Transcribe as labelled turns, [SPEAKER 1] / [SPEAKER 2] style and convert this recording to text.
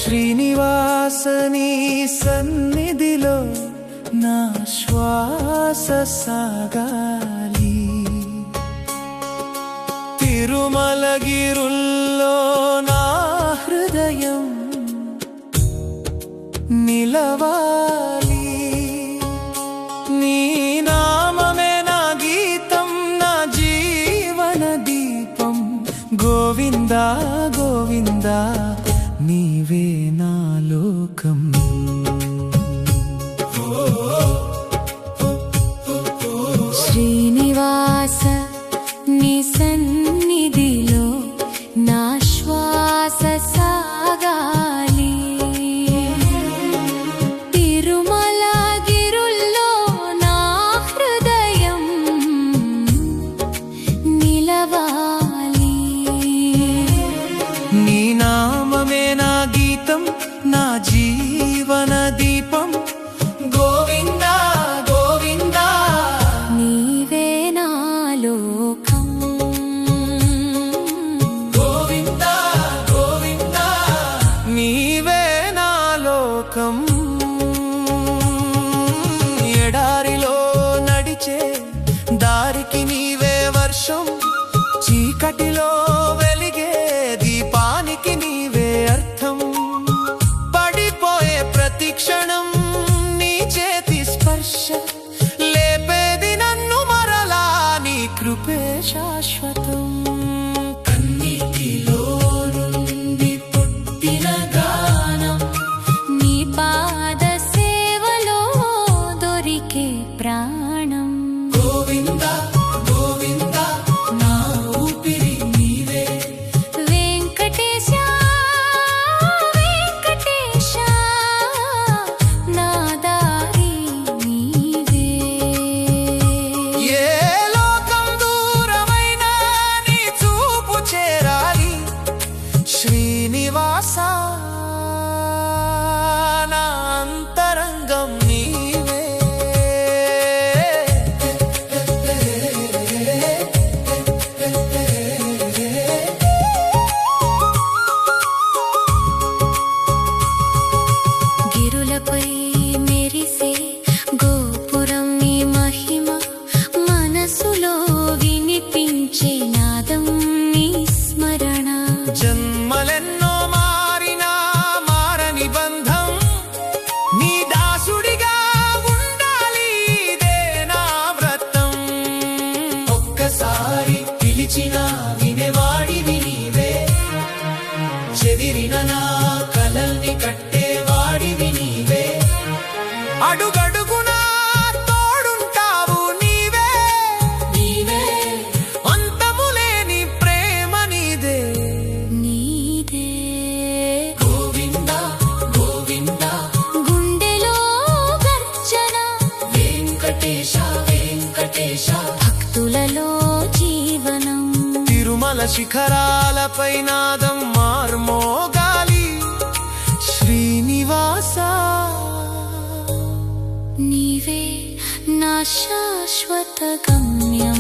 [SPEAKER 1] శ్రీనివాసని సన్నిధిలో నా శ్వాస సాగాలి, తిరుమలగిరుల్లో నా హృదయం నిలవాలి. నీ నామమే నా గీతం, నా జీవన దీపం. గోవిందా గోవిందా నీవే నా లోకం.
[SPEAKER 2] శ్రీనివాస నీ సన్నిధిలో నా శ్వాస సాగాలి, తిరుమలగిరుల్లో నా హృదయం నిలవాలి.
[SPEAKER 1] నీ నామమే నా గీతం, నా జీవన దీపం. గోవిందా గోవిందా
[SPEAKER 2] నీవే నా లోకం.
[SPEAKER 1] గోవిందా గోవిందా నీవే నా లోకం. ఎడారిలో నడిచే దారికి నీవే వర్షం, చీకటిలో వెలిగే దీపానికి నీవే అర్థం. పడిపోయే ప్రతి క్షణం నీ చేతి స్పర్శ, లేపేది నన్ను మరలా నీ కృపే శాశ్వతం. కన్నీటిలో నుండి పుట్టిన గానం,
[SPEAKER 2] నీ పాద సేవలో దొరికే ప్రాణం.
[SPEAKER 1] గోవిందా గోవిందా నా ఊపిరి నీవే.
[SPEAKER 2] వెంకటేశ వెంకటేశ నా దారి నీవే.
[SPEAKER 1] ఏ లోకం దూరమైనా నీ చూపు చేరాలి. శ్రీనివాస నా అంతరంగం నీవే.
[SPEAKER 2] గిరులపై మెరిసే గోపురం నీ మహిమ, మనసులో వినిపించే నాదం నీ స్మరణ.
[SPEAKER 1] జన్మలెన్నో మారినా మారని బంధం, నీ దాసుడిగా ఉండాలి ఇదే నా వ్రతం. ఒక్కసారి పిలిచినా వినేవాడివి నీవే, చెదిరిన నా కలల్ని కట్టేవాడివి నీవే. అడుగడుగునా తోడుంటావు నీవే, నీవే అంతములేని ప్రేమ నీదే.
[SPEAKER 2] నీదే
[SPEAKER 1] గోవిందా గోవిందా
[SPEAKER 2] గుండెలో గర్జన,
[SPEAKER 1] వెంకటేశ వెంకటేశ
[SPEAKER 2] భక్తులలో జీవనం.
[SPEAKER 1] తిరుమల శిఖరాలపై నాదం మార్మోగాలి. శ్రీనివాస
[SPEAKER 2] నీవే నా శాశ్వత గమ్యం.